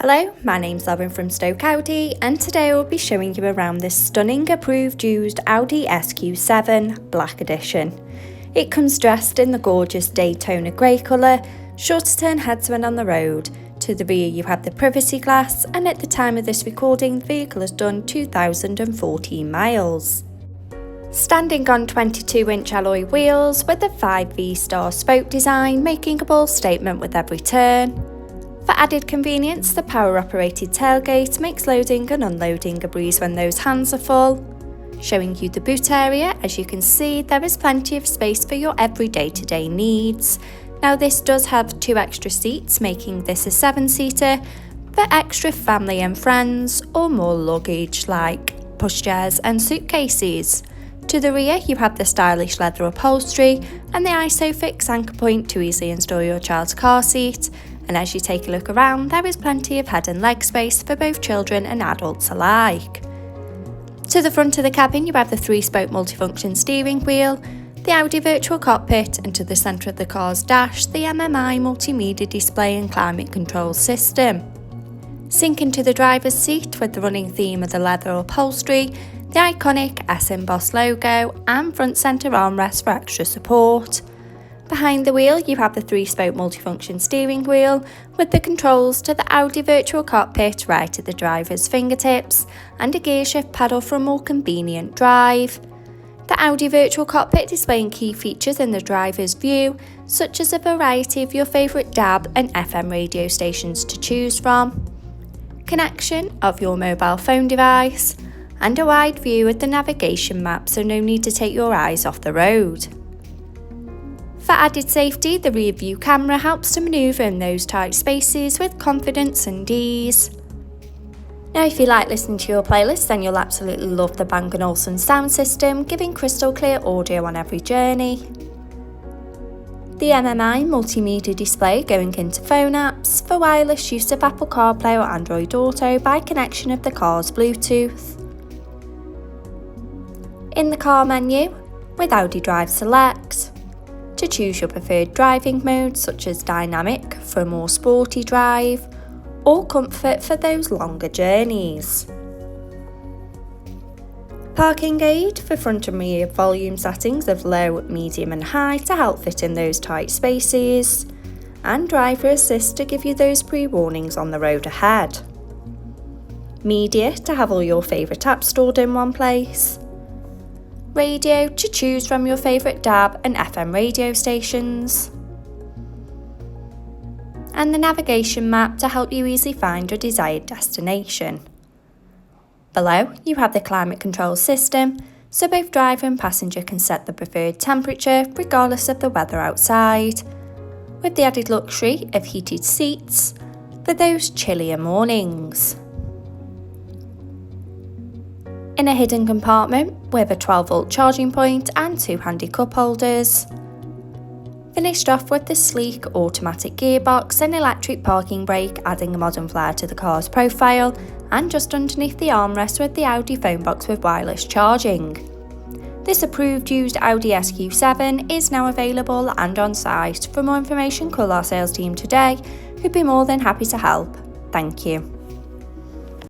Hello, my name's Lauren from Stoke Audi, and today I will be showing you around this stunning approved used Audi SQ7 Black Edition. It comes dressed in the gorgeous Daytona grey colour, sure to turn heads when on the road. To the rear you have the privacy glass, and at the time of this recording the vehicle has done 2,014 miles. Standing on 22-inch alloy wheels with a 5V-star spoke design, making a bold statement with every turn. For added convenience, the power-operated tailgate makes loading and unloading a breeze when those hands are full. Showing you the boot area, as you can see, there is plenty of space for your every day-to-day needs. Now this does have 2 extra seats, making this a 7-seater, for extra family and friends, or more luggage like pushchairs and suitcases. To the rear you have the stylish leather upholstery and the ISOFIX anchor point to easily install your child's car seat. And as you take a look around, there is plenty of head and leg space for both children and adults alike. To the front of the cabin you have the 3-spoke multifunction steering wheel, the Audi virtual cockpit, and to the centre of the car's dash the MMI multimedia display and climate control system. Sink into the driver's seat with the running theme of the leather upholstery, the iconic S embossed logo and front centre armrest for extra support. Behind the wheel you have the 3-spoke multifunction steering wheel with the controls to the Audi virtual cockpit right at the driver's fingertips and a gear shift pedal for a more convenient drive. The Audi virtual cockpit displaying key features in the driver's view, such as a variety of your favourite DAB and FM radio stations to choose from, connection of your mobile phone device, and a wide view of the navigation map, so no need to take your eyes off the road. For added safety, the rear view camera helps to manoeuvre in those tight spaces with confidence and ease. Now if you like listening to your playlist, then you'll absolutely love the Bang & Olufsen sound system, giving crystal clear audio on every journey. The MMI multimedia display going into phone apps, for wireless use of Apple CarPlay or Android Auto by connection of the car's Bluetooth. In the car menu, with Audi Drive Select, to choose your preferred driving mode such as dynamic for a more sporty drive, or comfort for those longer journeys. Parking aid for front and rear volume settings of low, medium and high to help fit in those tight spaces, and driver assist to give you those pre-warnings on the road ahead. Media to have all your favourite apps stored in one place. Radio to choose from your favourite DAB and FM radio stations. And the navigation map to help you easily find your desired destination. Below you have the climate control system, so both driver and passenger can set the preferred temperature regardless of the weather outside, with the added luxury of heated seats for those chillier mornings. In a hidden compartment with a 12-volt charging point and 2 handy cup holders. Finished off with the sleek automatic gearbox and electric parking brake, adding a modern flair to the car's profile, and just underneath the armrest with the Audi phone box with wireless charging. This approved used Audi SQ7 is now available and on site. For more information, call our sales team today, who'd be more than happy to help. Thank you.